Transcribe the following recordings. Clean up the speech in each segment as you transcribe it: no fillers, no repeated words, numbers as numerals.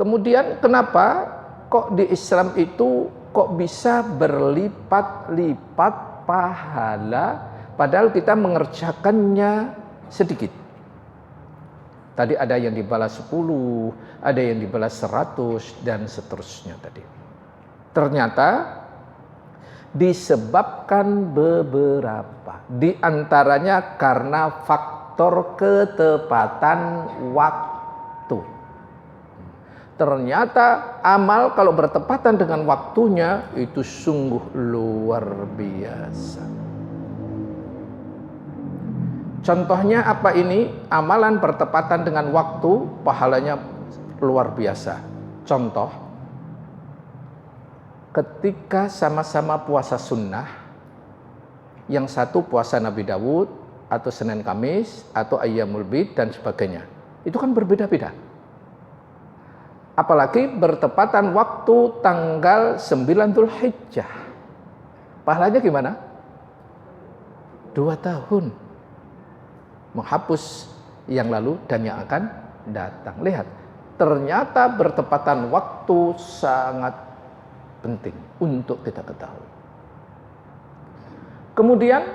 Kemudian kenapa kok di Islam itu kok bisa berlipat-lipat pahala padahal kita mengerjakannya sedikit? Tadi ada yang dibalas 10, ada yang dibalas 100 dan seterusnya tadi. Ternyata disebabkan beberapa. Di antaranya karena faktor ketepatan waktu. Ternyata amal kalau bertepatan dengan waktunya itu sungguh luar biasa. Contohnya apa ini? Amalan bertepatan dengan waktu, pahalanya luar biasa. Contoh, ketika sama-sama puasa sunnah, yang satu puasa Nabi Daud, atau Senin Kamis, atau Ayyamul Bid, dan sebagainya. Itu kan berbeda-beda. Apalagi bertepatan waktu tanggal 9 Dzulhijjah. Pahalanya gimana? 2 tahun. Menghapus yang lalu dan yang akan datang. Lihat, ternyata bertepatan waktu sangat penting untuk kita ketahui. Kemudian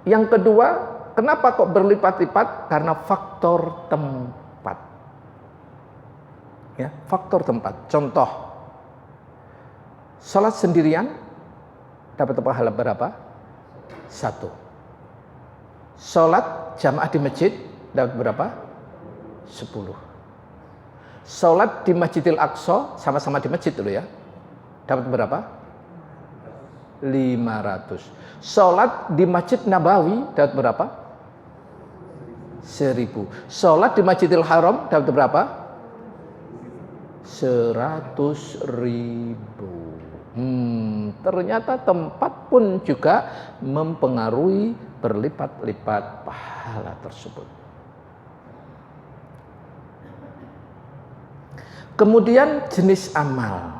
yang kedua, kenapa kok berlipat-lipat? Karena faktor tempat. Ya, faktor tempat. Contoh, sholat sendirian dapat pahala berapa? 1. Sholat jamaah di masjid dapat berapa? 10. Sholat di Masjidil Aqsa, sama-sama di masjid dulu ya, dapat berapa? 500. Sholat di Masjid Nabawi dapat berapa? 1000. Sholat di Masjidil Haram dapat berapa? 100.000. Ternyata tempat pun juga mempengaruhi berlipat-lipat pahala tersebut. Kemudian jenis amal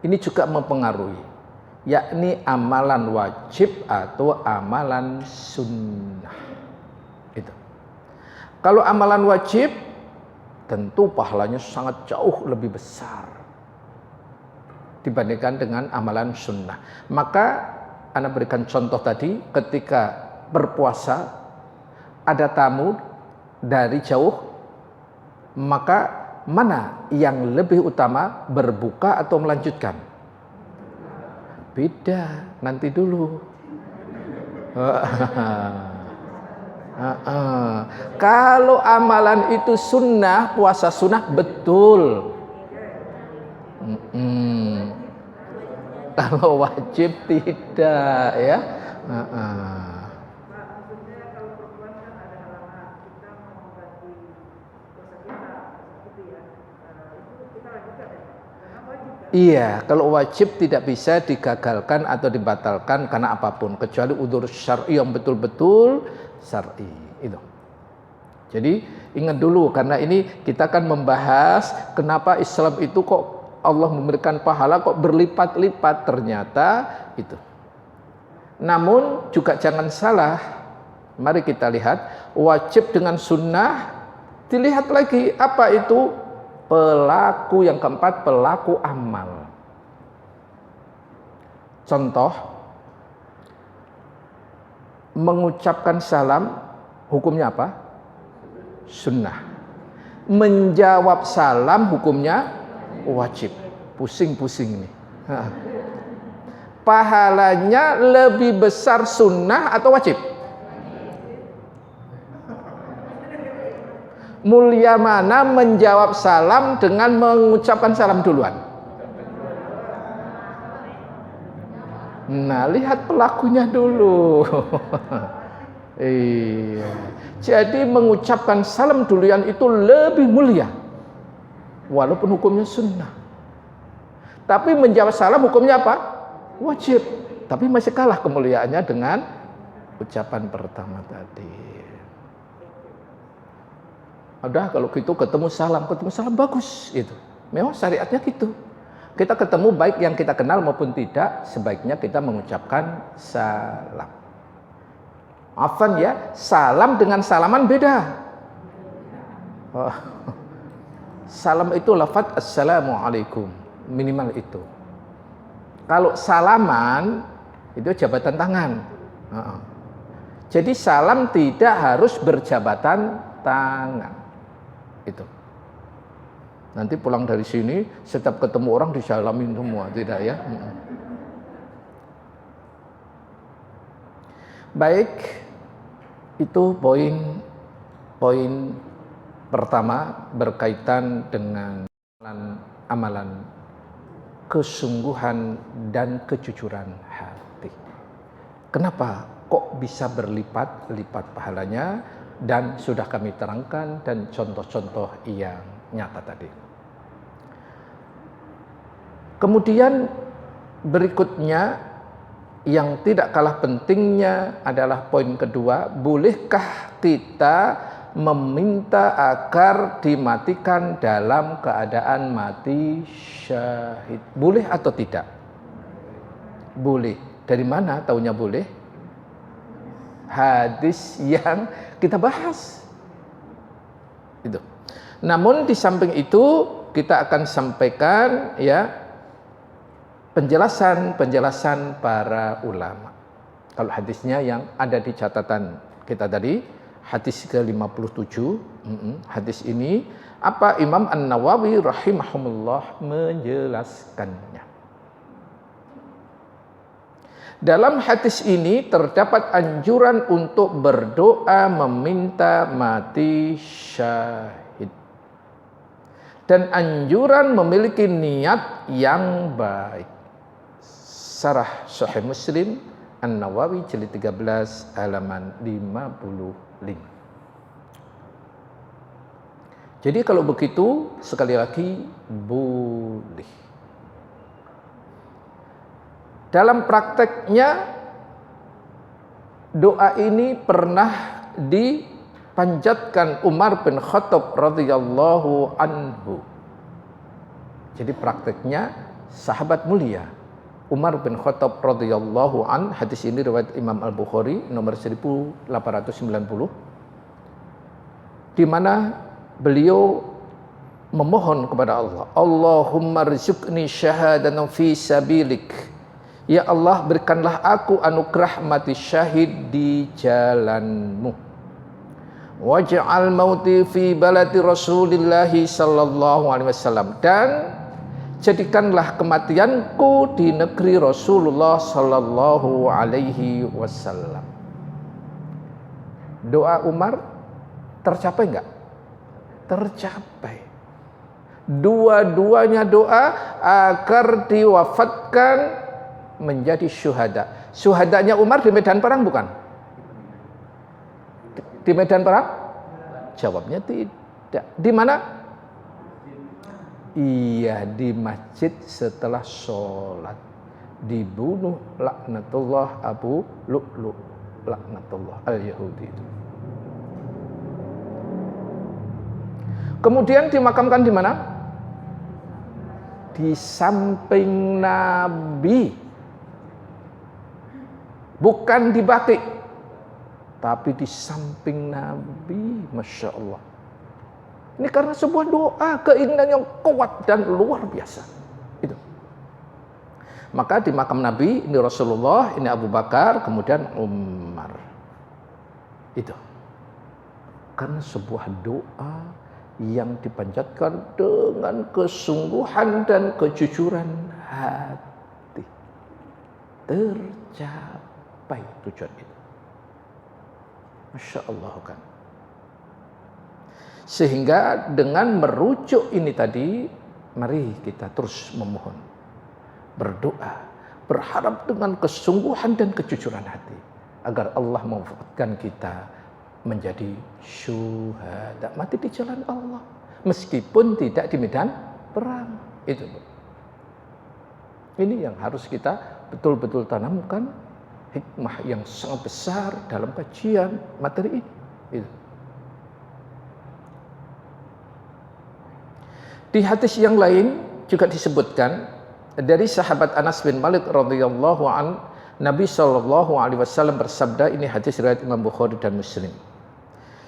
ini juga mempengaruhi, yakni amalan wajib atau amalan sunnah. Itu. Kalau amalan wajib, tentu pahalanya sangat jauh lebih besar dibandingkan dengan amalan sunnah. Maka Anda berikan contoh tadi, ketika berpuasa ada tamu dari jauh, maka mana yang lebih utama, berbuka atau melanjutkan? Beda, nanti dulu. Kalau amalan itu sunnah, puasa sunnah, betul. Kalau wajib tidak, ya. Iya, kalau wajib tidak bisa digagalkan atau dibatalkan karena apapun, kecuali udzur syar'i yang betul-betul syar'i itu. Jadi ingat dulu, karena ini kita akan membahas kenapa Islam itu kok Allah memberikan pahala kok berlipat-lipat, ternyata itu. Namun juga jangan salah, mari kita lihat wajib dengan sunnah, dilihat lagi apa itu pelaku. Yang keempat, pelaku amal. Contoh, mengucapkan salam hukumnya apa? Sunnah. Menjawab salam hukumnya wajib. Pusing-pusing nih. Pahalanya lebih besar sunnah atau wajib? Mulia mana menjawab salam dengan mengucapkan salam duluan? Nah, lihat pelakunya dulu. Iya. Jadi mengucapkan salam duluan itu lebih mulia, walaupun hukumnya sunnah. Tapi menjawab salam hukumnya apa? Wajib. Tapi masih kalah kemuliaannya dengan ucapan pertama tadi. Udah, kalau gitu ketemu salam bagus itu. Memang syariatnya gitu. Kita ketemu baik yang kita kenal maupun tidak, sebaiknya kita mengucapkan salam. Afan ya, salam dengan salaman beda. Salam itu lafaz assalamualaikum, minimal itu. Kalau salaman itu jabatan tangan. Jadi salam tidak harus berjabatan tangan. Itu. Nanti pulang dari sini setiap ketemu orang disalamin semua, tidak ya? Baik, itu poin pertama berkaitan dengan amalan kesungguhan dan kejujuran hati. Kenapa kok bisa berlipat-lipat pahalanya? Dan sudah kami terangkan dan contoh-contoh yang nyata tadi. Kemudian berikutnya yang tidak kalah pentingnya adalah poin kedua, bolehkah kita meminta agar dimatikan dalam keadaan mati syahid? Boleh atau tidak? Boleh. Dari mana taunya boleh? Hadis yang kita bahas. Itu. Namun di samping itu kita akan sampaikan ya penjelasan para ulama. Kalau hadisnya yang ada di catatan kita tadi, hadis ke-57, hadis ini apa Imam An-Nawawi rahimahumullah menjelaskannya. Dalam hadis ini terdapat anjuran untuk berdoa meminta mati syahid. Dan anjuran memiliki niat yang baik. Syarah Sahih Muslim An-Nawawi jilid 13 halaman 55. Jadi kalau begitu sekali lagi boleh. Dalam prakteknya doa ini pernah dipanjatkan Umar bin Khattab radhiyallahu anhu. Jadi prakteknya sahabat mulia Umar bin Khattab radhiyallahu an, hadis ini riwayat Imam Al-Bukhari nomor 1890, di mana beliau memohon kepada Allah, Allahumma rzuqni syahadatan fi sabilik. Ya Allah, berikanlah aku anugerah mati syahid di jalanmu. Waj'al mauti fi baladi Rasulillah sallallahu alaihi wasallam, dan jadikanlah kematianku di negeri Rasulullah sallallahu alaihi wasallam. Doa Umar tercapai enggak? Tercapai. Dua-duanya doa agar diwafatkan menjadi syuhada. Syuhadanya Umar di medan perang bukan? Di medan perang? Jawabnya tidak. Di mana? Iya, di masjid setelah sholat. Dibunuh laknatullah Abu Lu'lu' laknatullah al-Yahudi itu. Kemudian dimakamkan di mana? Di samping Nabi. Bukan di Baqi, tapi di samping Nabi. Masya Allah. Ini karena sebuah doa, keinginan yang kuat dan luar biasa. Itu. Maka di makam Nabi, ini Rasulullah, ini Abu Bakar, kemudian Umar. Itu. Karena sebuah doa yang dipanjatkan dengan kesungguhan dan kejujuran hati. Tercapai tujuan itu. Masya Allah kan. Sehingga dengan merujuk ini tadi, mari kita terus memohon, berdoa, berharap dengan kesungguhan dan kejujuran hati agar Allah mewafatkan kita menjadi syuhada, mati di jalan Allah, meskipun tidak di medan perang. Itu. Ini yang harus kita betul-betul tanamkan, hikmah yang sangat besar dalam kajian materi ini. Itu. Di hadis yang lain juga disebutkan dari sahabat Anas bin Malik radhiyallahu an, Nabi sallallahu alaihi wasallam bersabda, ini hadis riwayat Imam Bukhari dan Muslim.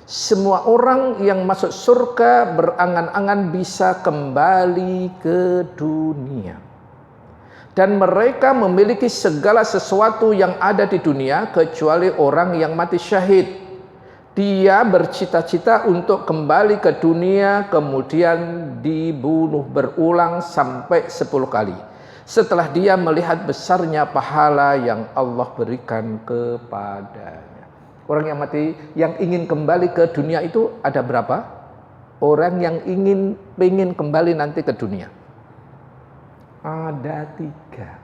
Semua orang yang masuk surga berangan-angan bisa kembali ke dunia. Dan mereka memiliki segala sesuatu yang ada di dunia kecuali orang yang mati syahid. Dia bercita-cita untuk kembali ke dunia, kemudian dibunuh berulang sampai 10 kali. Setelah dia melihat besarnya pahala yang Allah berikan kepadanya. Orang yang mati, yang ingin kembali ke dunia itu ada berapa? Orang yang ingin kembali nanti ke dunia. Ada 3.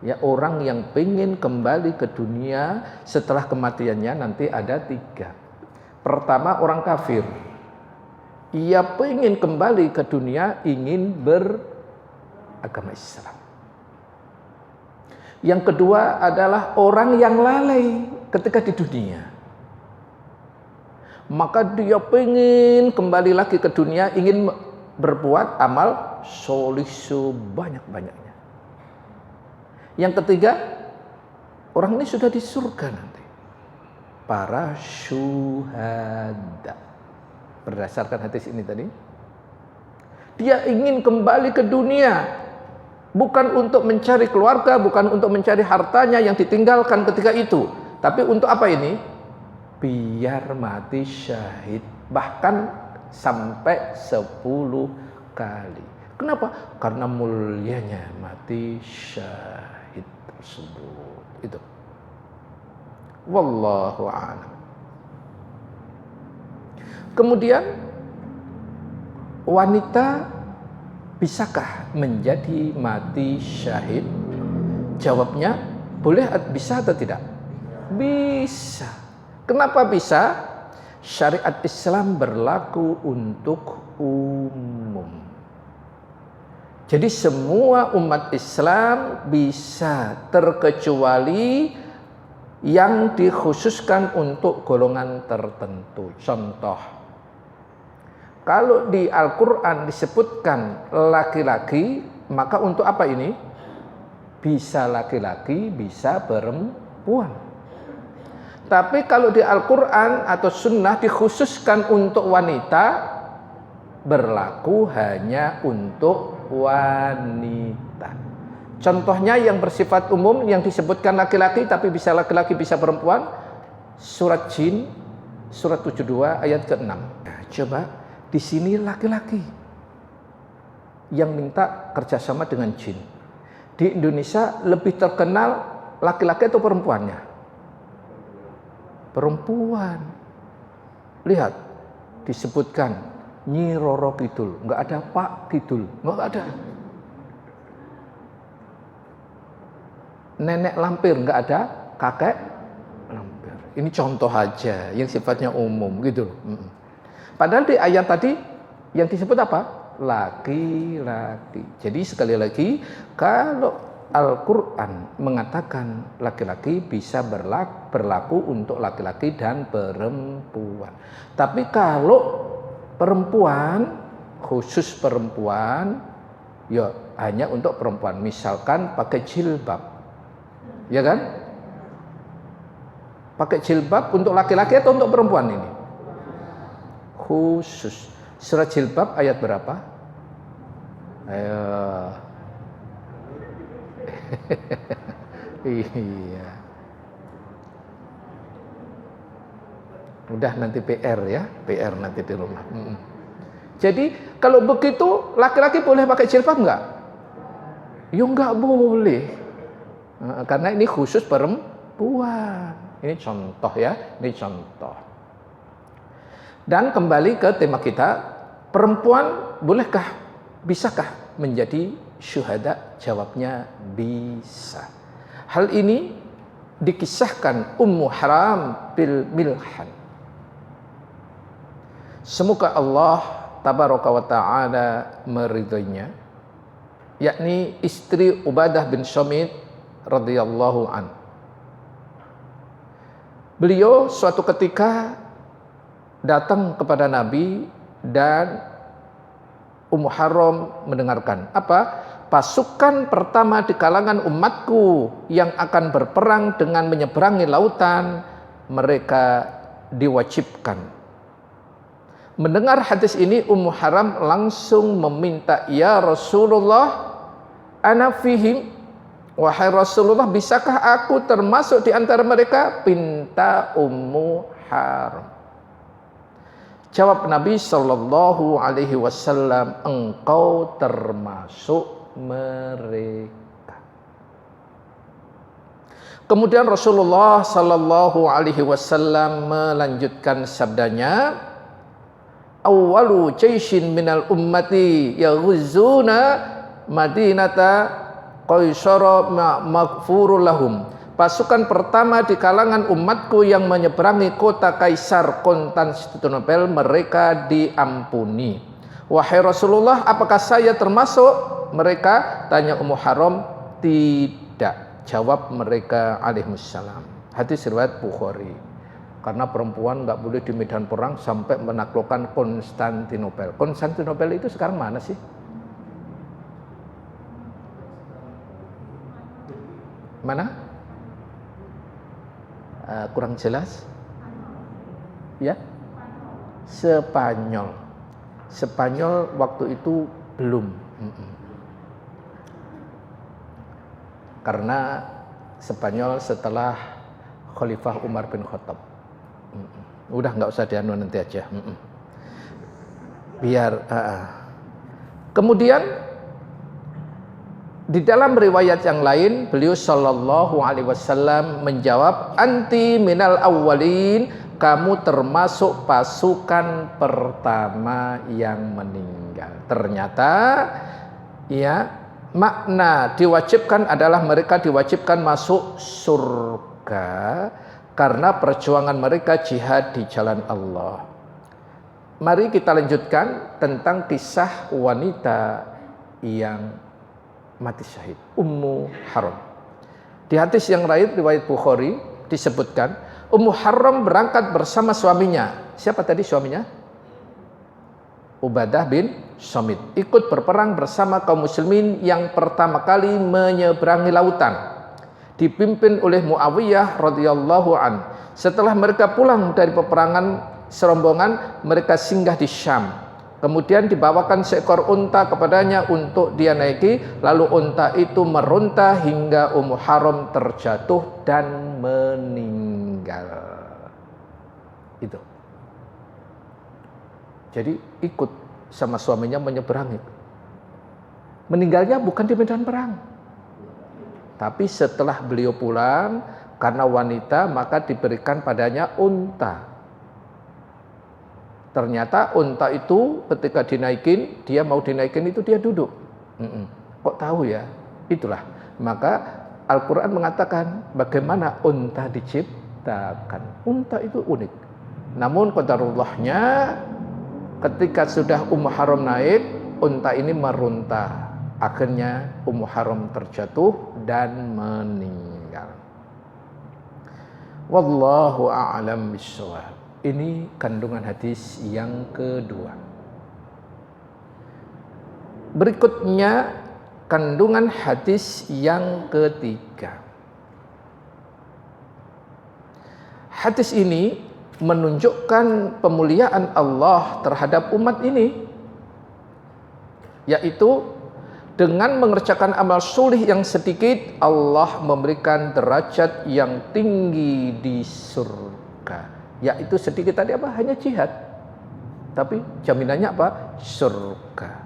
Ya, orang yang ingin kembali ke dunia setelah kematiannya nanti ada 3. Pertama, orang kafir. Ia ingin kembali ke dunia, ingin beragama Islam. Yang kedua adalah orang yang lalai ketika di dunia. Maka dia ingin kembali lagi ke dunia, ingin berbuat amal solih sebanyak-banyaknya. Yang ketiga, orang ini sudah di surga nanti. Para syuhada. Berdasarkan hadis ini tadi, dia ingin kembali ke dunia, bukan untuk mencari keluarga, bukan untuk mencari hartanya yang ditinggalkan ketika itu, tapi untuk apa ini? Biar mati syahid, bahkan sampai 10 kali. Kenapa? Karena mulianya mati syahid tersebut. Itu. Wallahu a'lam. Kemudian, wanita bisakah menjadi mati syahid? Jawabnya, boleh, bisa atau tidak? Bisa. Kenapa bisa? Syariat Islam berlaku untuk umum. Jadi semua umat Islam bisa, terkecuali yang dikhususkan untuk golongan tertentu. Contoh, kalau di Al-Quran disebutkan laki-laki, maka untuk apa ini? Bisa laki-laki, bisa perempuan. Tapi kalau di Al-Quran atau Sunnah dikhususkan untuk wanita, berlaku hanya untuk wanita. Contohnya yang bersifat umum, yang disebutkan laki-laki tapi bisa laki-laki bisa perempuan, surat Jin, surat 72 ayat ke-6. Nah, coba di sini laki-laki yang minta kerjasama dengan jin. Di Indonesia lebih terkenal laki-laki atau perempuannya? Perempuan. Lihat, disebutkan Nyi Roro Kidul, nggak ada Pak Kidul, nggak ada. Nenek lampir, nggak ada kakek lampir. Ini contoh aja yang sifatnya umum gitu. Padahal di ayat tadi yang disebut apa? Laki-laki. Jadi sekali lagi, kalau Al-Quran mengatakan laki-laki bisa berlaku untuk laki-laki dan perempuan. Tapi kalau perempuan, khusus perempuan, ya hanya untuk perempuan. Misalkan pakai jilbab, ya kan? Pakai jilbab untuk laki-laki atau untuk perempuan ini? Khusus. Surat jilbab ayat berapa? Ayo. Iya. Udah nanti PR ya, PR nanti di rumah. Jadi kalau begitu laki-laki boleh pakai jilbab enggak? Ya enggak boleh. Karena ini khusus perempuan. Ini contoh ya, ini contoh. Dan kembali ke tema kita, perempuan bolehkah, bisakah menjadi syuhada? Jawabnya bisa. Hal ini dikisahkan Ummu Haram bil Milhan. Semoga Allah tabaraka wa ta'ala meridainya, yakni istri Ubadah bin Samit radhiyallahu an. Beliau suatu ketika datang kepada Nabi dan Ummu Haram mendengarkan. Apa? Pasukan pertama di kalangan umatku yang akan berperang dengan menyeberangi lautan, mereka diwajibkan. Mendengar hadis ini, Ummu Haram langsung meminta, "Ya Rasulullah, ana fihim." Wahai Rasulullah, bisakah aku termasuk di antara mereka? Pinta Ummu Haram. Jawab Nabi sallallahu alaihi wasallam, engkau termasuk mereka. Kemudian Rasulullah sallallahu alaihi wasallam melanjutkan sabdanya, awwalu jaishin minal ummati yaghuzuna madinata qaisara maghfurul lahum. Pasukan pertama di kalangan umatku yang menyeberangi kota Kaisar Konstantinopel, mereka diampuni. Wahai Rasulullah, apakah saya termasuk mereka? Tanya Ummu Haram. Tidak, jawab mereka alaihissalam. Hadis riwayat Bukhari. Karena perempuan nggak boleh di medan perang sampai menaklukkan Konstantinopel. Konstantinopel itu sekarang mana sih? Mana? Kurang jelas? Ya? Spanyol. Spanyol waktu itu belum. Karena Spanyol setelah Khalifah Umar bin Khattab. Udah nggak usah dianu nanti aja. Biar. Kemudian di dalam riwayat yang lain, beliau sallallahu alaihi wasallam menjawab, anti minal awwalin, kamu termasuk pasukan pertama yang meninggal. Ternyata ya, makna diwajibkan adalah mereka diwajibkan masuk surga karena perjuangan mereka jihad di jalan Allah. Mari kita lanjutkan tentang kisah wanita yang mati syahid, Ummu Haram. Di hadis yang lain riwayat Bukhari disebutkan, Ummu Haram berangkat bersama suaminya. Siapa tadi suaminya? Ubadah bin Samit. Ikut berperang bersama kaum muslimin yang pertama kali menyeberangi lautan, dipimpin oleh Muawiyah radhiyallahu an. Setelah mereka pulang dari peperangan serombongan, mereka singgah di Syam. Kemudian dibawakan seekor unta kepadanya untuk dia naiki. Lalu unta itu meronta hingga Ummu Haram terjatuh dan meninggal. Itu. Jadi ikut sama suaminya menyeberangi. Meninggalnya bukan di medan perang. Tapi setelah beliau pulang, karena wanita maka diberikan padanya unta. Ternyata unta itu ketika dinaikin, dia mau dinaikin itu dia duduk. Kok tahu ya? Itulah. Maka Al-Quran mengatakan bagaimana unta diciptakan. Unta itu unik. Namun qadarullahnya ketika sudah Ummu Haram naik, unta ini meronta. Akhirnya Ummu Haram terjatuh dan meninggal. Wallahu a'lam bishawab. Ini kandungan hadis yang kedua. Berikutnya kandungan hadis yang ketiga. Hadis ini menunjukkan pemuliaan Allah terhadap umat ini, yaitu dengan mengerjakan amal soleh yang sedikit, Allah memberikan derajat yang tinggi di surga. Yaitu sedikit tadi apa? Hanya jihad. Tapi jaminannya apa? Surga.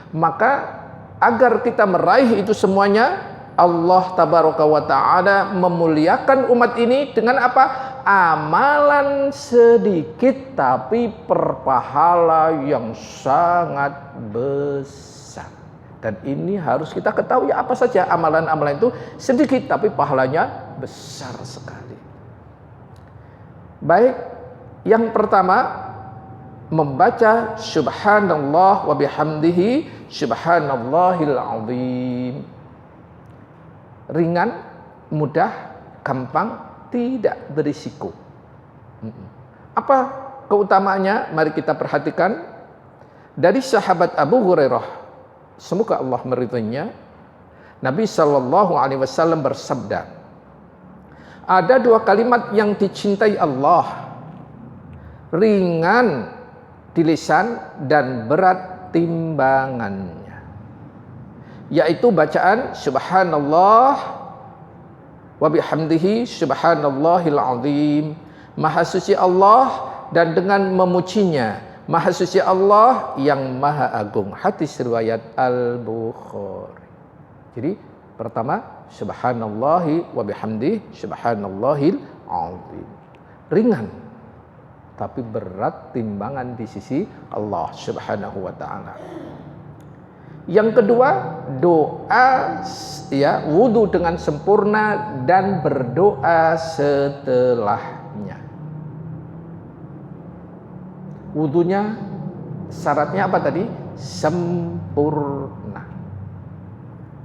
Maka agar kita meraih itu semuanya, Allah tabaraka wa ta'ala memuliakan umat ini dengan apa? Amalan sedikit tapi berpahala yang sangat besar. Dan ini harus kita ketahui apa saja amalan-amalan itu sedikit tapi pahalanya besar sekali. Baik, yang pertama membaca subhanallah wa bihamdihi subhanallahil azim. Ringan, mudah, gampang, tidak berisiko. Apa keutamaannya? Mari kita perhatikan. Dari sahabat Abu Hurairah, semoga Allah meridhoinya, Nabi SAW bersabda, ada dua kalimat yang dicintai Allah. ringan di lisan dan berat timbangannya, yaitu bacaan subhanallah wa bihamdihi subhanallahil azim, maha suci Allah dan dengan memujinya, maha suci Allah yang maha agung. Hadis riwayat Al-Bukhari. Jadi pertama subhanallahi wa bihamdihi subhanallahil azim, ringan tapi berat timbangan di sisi Allah Subhanahu wa taala. Yang kedua, doa ya, wudu dengan sempurna dan berdoa setelahnya. Wudunya syaratnya apa tadi? Sempurna.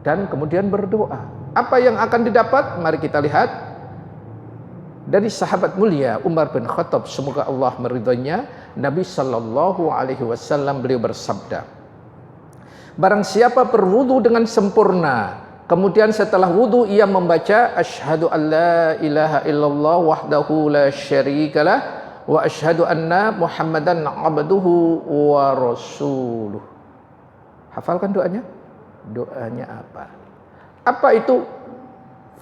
Dan kemudian berdoa. Apa yang akan didapat? Mari kita lihat dari sahabat mulia Umar bin Khattab, semoga Allah meridhoinya. Nabi sallallahu alaihi wasallam beliau bersabda, barang siapa berwudu dengan sempurna, kemudian setelah wudu ia membaca asyhadu an la ilaha illallah wahdahu la syarikalah wa asyhadu anna muhammadan abduhu wa rasuluh. Hafalkan doanya? Doanya apa? Apa itu?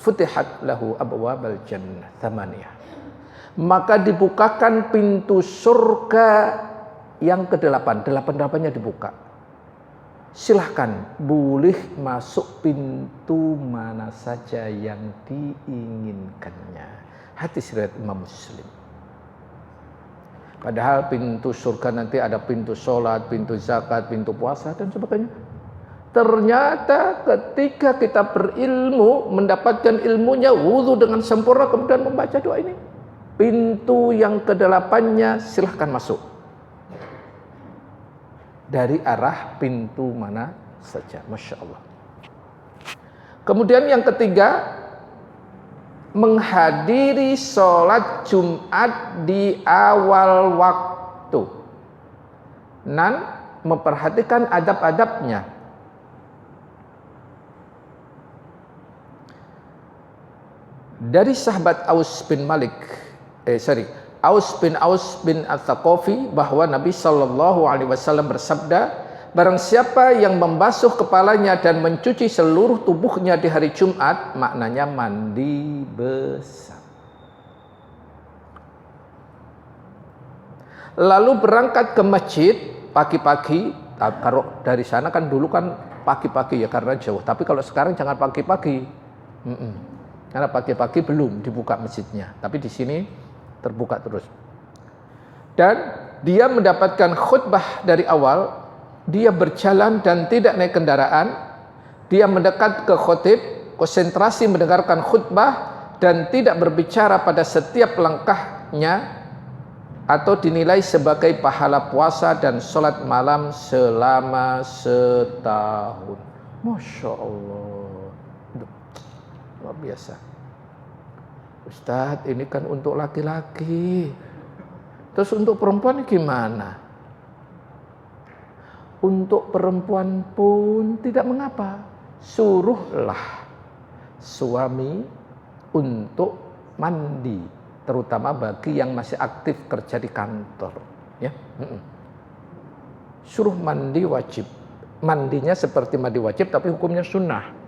Futihat lahu abwabal jannah thamaniyah. Maka dibukakan pintu surga yang ke-8. 8-8-nya dibuka. Silahkan, boleh masuk pintu mana saja yang diinginkannya. Hadis riwayat Imam Muslim. Padahal pintu surga nanti ada pintu sholat, pintu zakat, pintu puasa dan sebagainya. Ternyata ketika kita berilmu, mendapatkan ilmunya, wudu dengan sempurna, kemudian membaca doa ini, pintu yang ke-8-nya silahkan masuk dari arah pintu mana saja. Masya Allah. Kemudian yang ketiga, menghadiri sholat Jumat di awal waktu dan memperhatikan adab-adabnya. Dari sahabat Aus bin Al-Thaqafi bahwa Nabi sallallahu alaihi wasallam bersabda, barang siapa yang membasuh kepalanya dan mencuci seluruh tubuhnya di hari Jumat, maknanya mandi besar, lalu berangkat ke masjid pagi-pagi. Kalau dari sana kan dulu kan pagi-pagi ya karena jauh, tapi kalau sekarang jangan pagi-pagi. Karena pagi-pagi belum dibuka masjidnya, tapi di sini terbuka terus. Dan dia mendapatkan khutbah dari awal, dia berjalan dan tidak naik kendaraan, dia mendekat ke khotib, konsentrasi mendengarkan khutbah dan tidak berbicara pada setiap langkahnya, atau dinilai sebagai pahala puasa dan sholat malam selama setahun. Masya Allah. Luar biasa. Ustadz, ini kan untuk laki-laki. Terus untuk perempuan gimana? Untuk perempuan pun tidak mengapa. Suruhlah suami untuk mandi, terutama bagi yang masih aktif kerja di kantor, ya. Suruh mandi wajib. Mandinya seperti mandi wajib tapi hukumnya sunnah.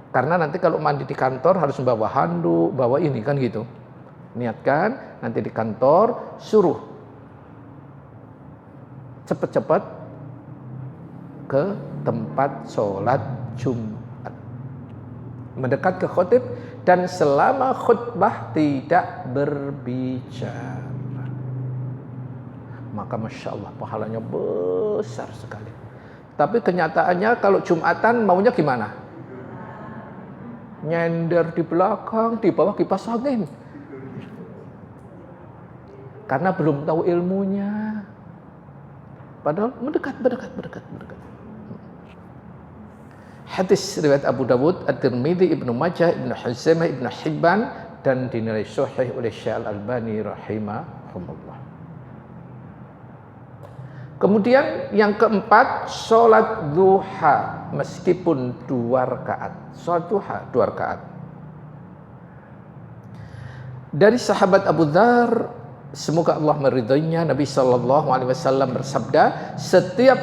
Karena nanti kalau mandi di kantor harus membawa handuk, bawa ini kan gitu. Niatkan nanti di kantor, suruh cepat-cepat ke tempat sholat Jumat, mendekat ke khotib, dan selama khutbah tidak berbicara. Maka Masya Allah pahalanya besar sekali. Tapi kenyataannya kalau Jumatan maunya gimana? Nyender di belakang, di bawah kipas angin. Karena belum tahu ilmunya. Padahal mendekat. Hadis riwayat Abu Dawud, At-Tirmidzi, Ibnu Majah, Ibnu Huzaimah, Ibnu Hibban, dan dinilai sahih oleh Syekh Al-Albani rahimahumullah. Kemudian yang keempat, sholat duha meskipun 2 rakaat. Sholat duha 2 rakaat. Dari sahabat Abu Dzar semoga Allah meridhoinya, Nabi Shallallahu Alaihi Wasallam bersabda, setiap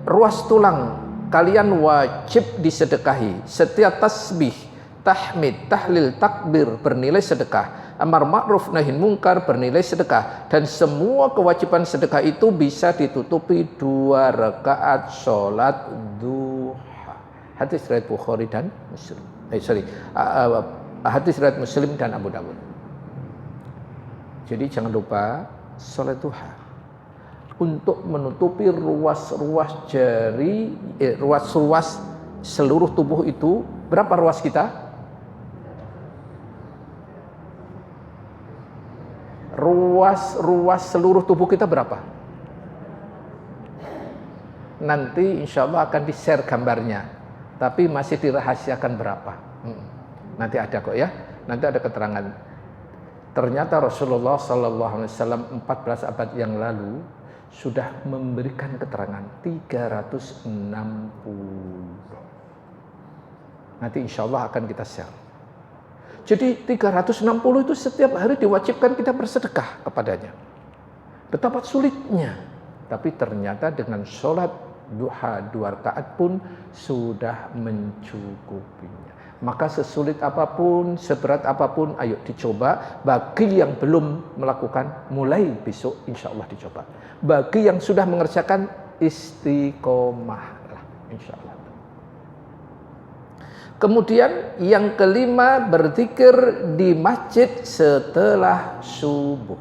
ruas tulang kalian wajib disedekahi. Setiap tasbih, tahmid, tahlil, takbir bernilai sedekah. Amar ma'ruf nahi munkar bernilai sedekah. Dan semua kewajiban sedekah itu bisa ditutupi 2 rakaat sholat duha. Hadis riwayat Bukhari dan Muslim. Hadis riwayat Muslim dan Abu Dawud. Jadi jangan lupa sholat duha untuk menutupi ruas-ruas jari, ruas-ruas seluruh tubuh itu. Berapa ruas kita? Ruas seluruh tubuh kita berapa? Nanti insya Allah akan di-share gambarnya, tapi masih dirahasiakan berapa. Nanti ada kok ya, nanti ada keterangan. Ternyata Rasulullah SAW 14 abad yang lalu sudah memberikan keterangan 360. Nanti insya Allah akan kita share. Jadi 360 itu setiap hari diwajibkan kita bersedekah kepadanya. Betapa sulitnya. Tapi ternyata dengan sholat duha 2 rakaat pun sudah mencukupinya. Maka sesulit apapun, seberat apapun, ayo dicoba. Bagi yang belum melakukan, mulai besok insya Allah dicoba. Bagi yang sudah mengerjakan, istiqomahlah insya Allah. Kemudian yang kelima, berzikir di masjid setelah subuh.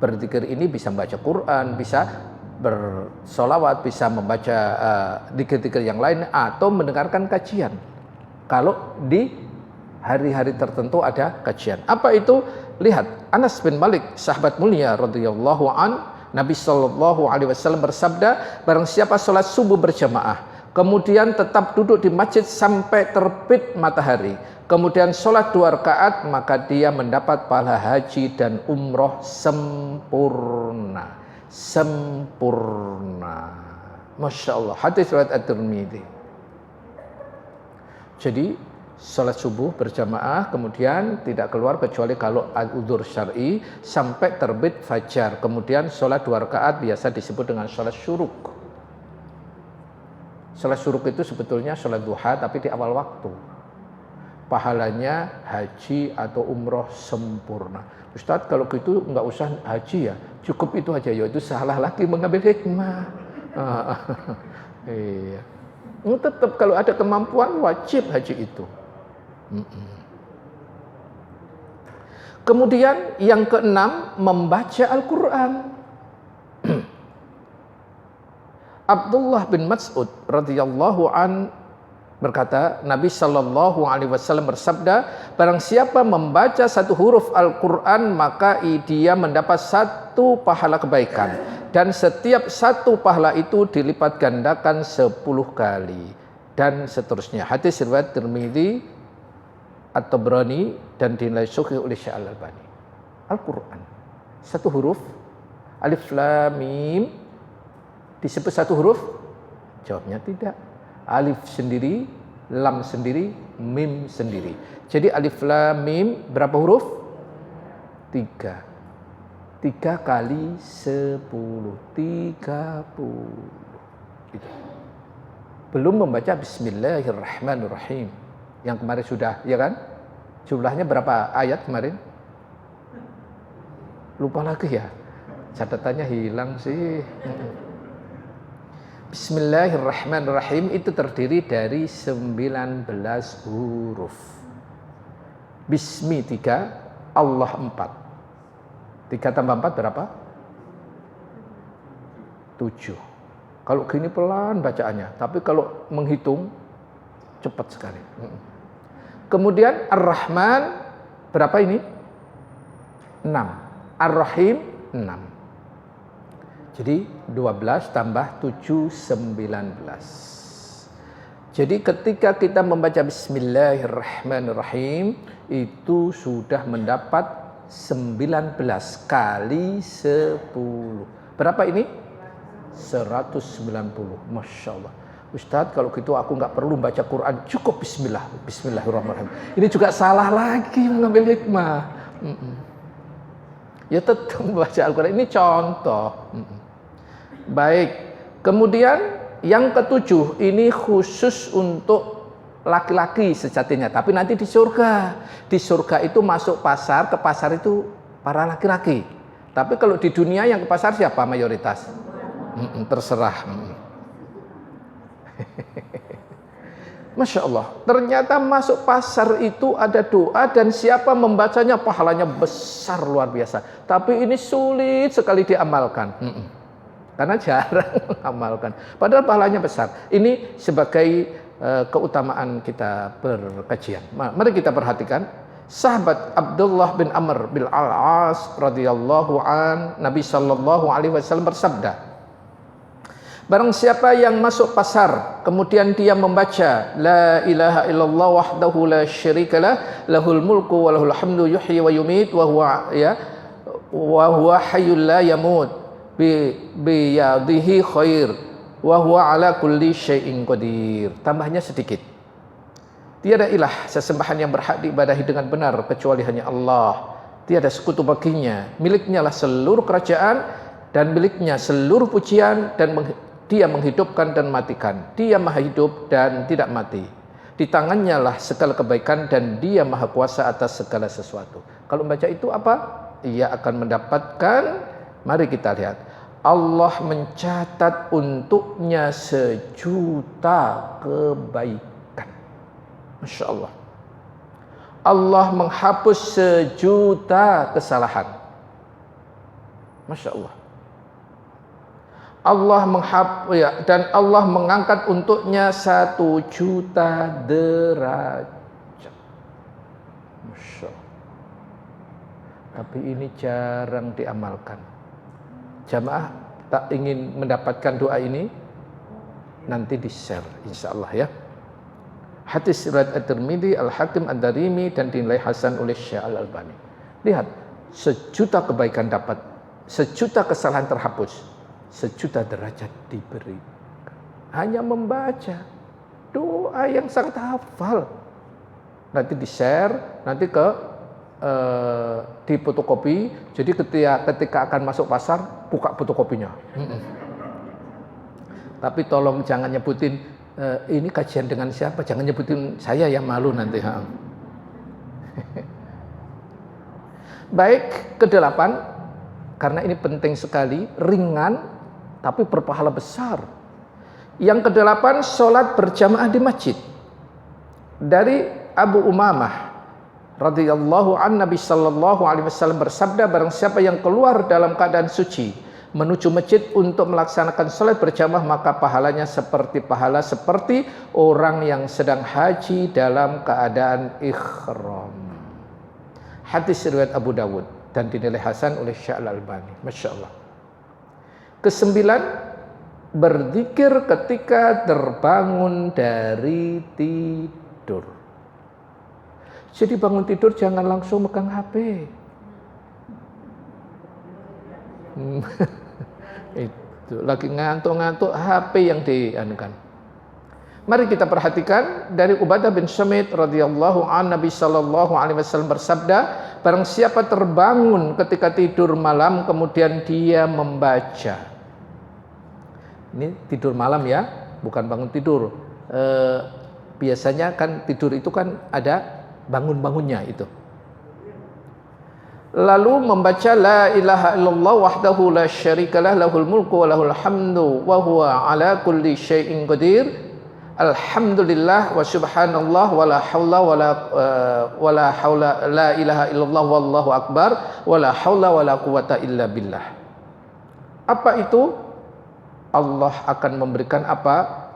Berzikir ini bisa membaca Quran, bisa bersolawat, bisa membaca zikir-zikir yang lain, atau mendengarkan kajian. Kalau di hari-hari tertentu ada kajian. Apa itu? Lihat, Anas bin Malik, sahabat mulia radhiyallahu an, Nabi Shallallahu Alaihi Wasallam bersabda, barang siapa sholat subuh berjamaah, kemudian tetap duduk di masjid sampai terbit matahari, kemudian sholat 2 rakaat, maka dia mendapat pahala haji dan umroh sempurna. Sempurna. Masya Allah. Hadis riwayat At-Tirmidzi. Jadi sholat subuh berjamaah, kemudian tidak keluar kecuali kalau udzur syar'i, sampai terbit fajar. Kemudian sholat 2 rakaat biasa disebut dengan sholat syuruk. Sholat syuruk itu sebetulnya sholat duha tapi di awal waktu. Pahalanya haji atau umroh sempurna. Ustadz, kalau gitu nggak usah haji ya, cukup itu aja. Ya itu salah lagi mengambil hikmah. Iya. Tetap kalau ada kemampuan wajib haji itu. Kemudian yang keenam, membaca Al-Quran. Abdullah bin Mas'ud radhiyallahu an berkata, Nabi Shallallahu Alaihi Wasallam bersabda, barang siapa membaca 1 huruf Al-Quran, maka dia mendapat 1 pahala kebaikan, dan setiap 1 pahala itu dilipat gandakan 10 kali, dan seterusnya. Hadis riwayat Tirmidzi, At-Tabrani, dan dinilai sahih oleh Syekh Al-Albani. Al-Quran 1 huruf, alif lam mim, disebut 1 huruf? Jawabnya tidak. Alif sendiri, lam sendiri, mim sendiri. Jadi alif lam mim berapa huruf? 3. 3 kali 10, 30. Itu. Belum membaca Bismillahirrahmanirrahim. Yang kemarin sudah, ya kan? Jumlahnya berapa ayat kemarin? Lupa lagi ya. Catatannya hilang sih. Bismillahirrahmanirrahim itu terdiri dari 19 huruf. Bismi 3, Allah 4. 3 tambah 4 berapa? 7. Kalau gini pelan bacaannya, tapi kalau menghitung cepat sekali. Kemudian Ar-Rahman berapa ini? 6. Ar-Rahim 6. Jadi 12 tambah 7, 19. Jadi ketika kita membaca Bismillahirrahmanirrahim, itu sudah mendapat 19 kali 10. Berapa ini? 190. Masya Allah. Ustadz, kalau gitu aku nggak perlu baca Quran, cukup Bismillah. Bismillahirrahmanirrahim. Ini juga salah lagi mengambil hikmah. Ya tetap membaca Al-Quran. Ini contoh. Baik. Kemudian yang ketujuh, ini khusus untuk laki-laki sejatinya. Tapi nanti di surga. Di surga itu masuk pasar, ke pasar itu para laki-laki. Tapi kalau di dunia yang ke pasar siapa mayoritas? Terserah. Masya Allah, ternyata masuk pasar itu ada doa dan siapa membacanya pahalanya besar luar biasa. Tapi ini sulit sekali diamalkan. Karena jarang mengamalkan. Padahal pahalanya besar. Ini sebagai keutamaan kita berkajian. Mari kita perhatikan. Sahabat Abdullah bin Amr bin Al-As radhiyallahu an, Nabi sallallahu alaihi wasallam bersabda, barang siapa yang masuk pasar kemudian dia membaca la ilaha illallah wahdahu la syarikalah lahul mulku wa lahul hamdu yuhyi wa yumit wa huwa hayyul la yamut bi yadihi khair wa huwa ala kulli syai'in qadir. Tambahnya sedikit. Tiada ilah sesembahan yang berhak diibadahi dengan benar kecuali hanya Allah. Tiada sekutu baginya. Miliknya lah seluruh kerajaan dan miliknya seluruh pujian, dan dia menghidupkan dan matikan. Dia maha hidup dan tidak mati. Di tangannya lah segala kebaikan dan dia maha kuasa atas segala sesuatu. Kalau membaca itu apa? Ia akan mendapatkan, mari kita lihat, Allah mencatat untuknya 1.000.000 kebaikan. Masya Allah. Allah menghapus 1.000.000 kesalahan. Masya Allah. Allah dan Allah mengangkat untuknya 1.000.000 derajat. Masya Allah. Tapi ini jarang diamalkan. Jamaah tak ingin mendapatkan doa ini, nanti di-share insyaallah ya. Hadis riwayat At-Tirmidzi, Al-Hakim, Ad-Darimi dan dinilai hasan oleh Syekh Al-Albani. Lihat, 1.000.000 kebaikan dapat, 1.000.000 kesalahan terhapus, 1.000.000 derajat diberi. Hanya membaca doa yang sangat hafal. Nanti di-share, nanti di fotokopi. Jadi ketika akan masuk pasar, buka fotokopinya. Tapi tolong jangan nyebutin ini kajian dengan siapa, jangan nyebutin saya, yang malu nanti. Baik, ke-8, karena ini penting sekali, ringan tapi berpahala besar. Yang ke-8, sholat berjamaah di masjid. Dari Abu Umamah radhiyallahu an, Nabi sallallahu alaihi wasallam bersabda, barang siapa yang keluar dalam keadaan suci menuju masjid untuk melaksanakan salat berjamaah, maka pahalanya seperti orang yang sedang haji dalam keadaan ihram. Hadis riwayat Abu Dawud dan dinilai hasan oleh Syekh Al-Albani. Masya Allah. ke-9, berzikir ketika terbangun dari tidur. Jadi bangun tidur jangan langsung megang HP. Itu lagi ngantuk-ngantuk, HP yang dianukan. Mari kita perhatikan dari Ubadah bin Samit radhiyallahu an, Nabi sallallahu alaihi wasallam bersabda, barang siapa terbangun ketika tidur malam kemudian dia membaca. Ini tidur malam ya, bukan bangun tidur. Biasanya kan tidur itu kan ada bangun-bangunnya itu. Lalu membaca la ilaha illallah wahdahu la syarikalah lahul mulku wa lahul hamdu wa huwa ala kulli syai'in qadir. Alhamdulillah wa subhanallah wa la haula la ilaha illallah wallahu akbar wa la haula wa la quwata illa billah. Apa itu? Allah akan memberikan apa?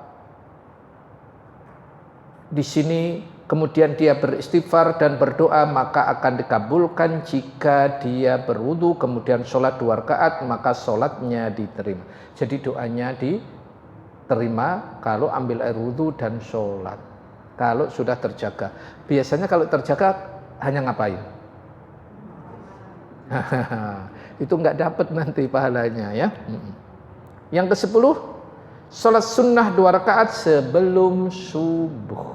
Di sini kemudian dia beristighfar dan berdoa, maka akan dikabulkan. Jika dia berwudu kemudian sholat 2 rakaat, maka sholatnya diterima. Jadi doanya diterima kalau ambil air wudu dan sholat. Kalau sudah terjaga. Biasanya kalau terjaga hanya ngapain? Itu nggak dapat nanti pahalanya ya. Yang ke-10, sholat sunnah 2 rakaat sebelum subuh.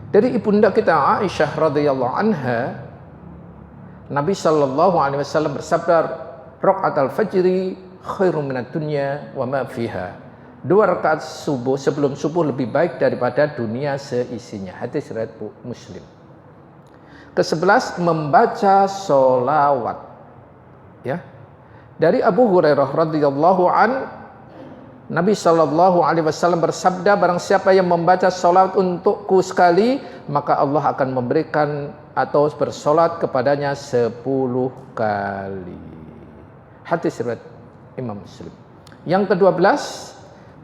Dari ibunda kita Aisyah radhiyallahu anha, Nabi sallallahu alaihi wasallam bersabda, "Raqatul fajri khairum minad dunya wa ma fiha." 2 rakaat subuh sebelum subuh lebih baik daripada dunia seisinya. Hadis riwayat Muslim. Ke-11 membaca sholawat. Ya. Dari Abu Hurairah radhiyallahu an, Nabi sallallahu alaihi wasallam bersabda, barang siapa yang membaca sholawat untukku sekali, maka Allah akan memberikan atau bersolat kepadanya 10 kali. Hadis riwayat Imam Muslim. Yang ke-12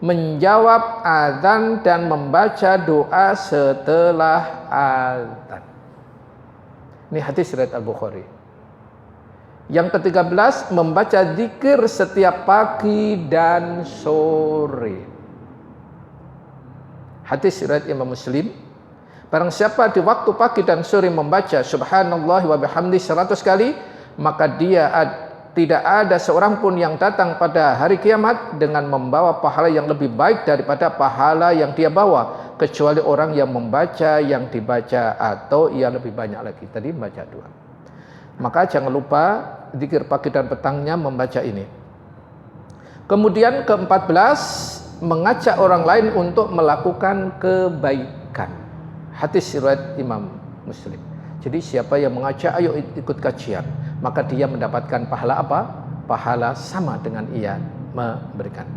menjawab azan dan membaca doa setelah azan. Ini hadis riwayat Al-Bukhari. Yang ke-13 membaca zikir setiap pagi dan sore. Hadis riwayat Imam Muslim. Barang siapa di waktu pagi dan sore membaca subhanallah wa bihamdi 100 kali, maka dia tidak ada seorang pun yang datang pada hari kiamat dengan membawa pahala yang lebih baik daripada pahala yang dia bawa, kecuali orang yang membaca yang dibaca atau ia lebih banyak lagi. Tadi membaca 2. Maka jangan lupa zikir pagi dan petangnya membaca ini. Kemudian ke-14 mengajak orang lain untuk melakukan kebaikan. Hadis riwayat Imam Muslim. Jadi siapa yang mengajak ayo ikut kajian, maka dia mendapatkan pahala apa? Pahala sama dengan ia memberikan.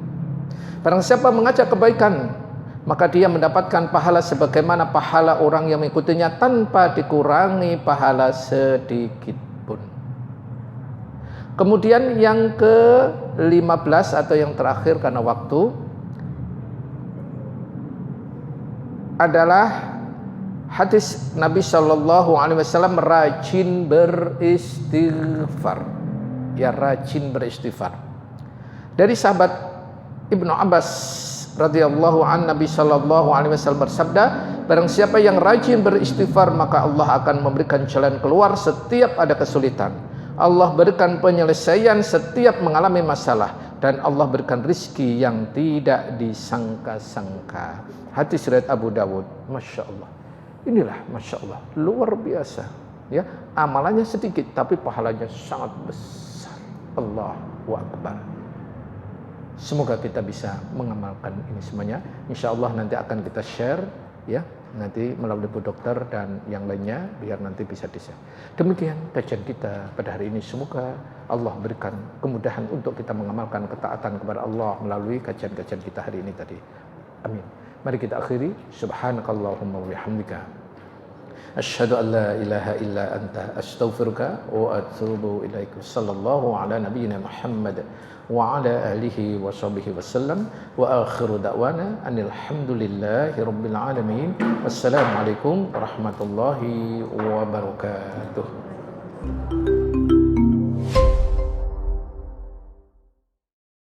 Barang siapa mengajak kebaikan, maka dia mendapatkan pahala sebagaimana pahala orang yang mengikutinya tanpa dikurangi pahala sedikit pun. Kemudian yang ke-15 atau yang terakhir karena waktu adalah hadis Nabi sallallahu alaihi wasallam rajin beristighfar. Ya, rajin beristighfar. Dari sahabat Ibnu Abbas radhiyallahu an, Nabi sallallahu alaihi wasallam bersabda, barang siapa yang rajin beristighfar, maka Allah akan memberikan jalan keluar setiap ada kesulitan. Allah berikan penyelesaian setiap mengalami masalah, dan Allah berikan rizki yang tidak disangka-sangka. Hadis riwayat Abu Dawud. Masya Allah. Inilah Masya Allah, luar biasa. Ya, amalannya sedikit tapi pahalanya sangat besar. Allahu Akbar. Semoga kita bisa mengamalkan ini semuanya. Insya Allah nanti akan kita share, ya, nanti melalui Bu Dokter dan yang lainnya, biar nanti bisa di-share. Demikian kajian kita pada hari ini. Semoga Allah berikan kemudahan untuk kita mengamalkan ketaatan kepada Allah melalui kajian-kajian kita hari ini tadi. Amin. Mari kita akhiri. Subhanakallahumma wa bihamdika, asyhadu an la ilaha illa anta, astaghfiruka wa atubu ilaik. Sallallahu ala nabiyyina Muhammad wa ala alihi wa sahbihi wasallam. Wa akhiru da'wana anil hamdulillahi rabbil alamin. Wassalamualaikum warahmatullahi wabarakatuh.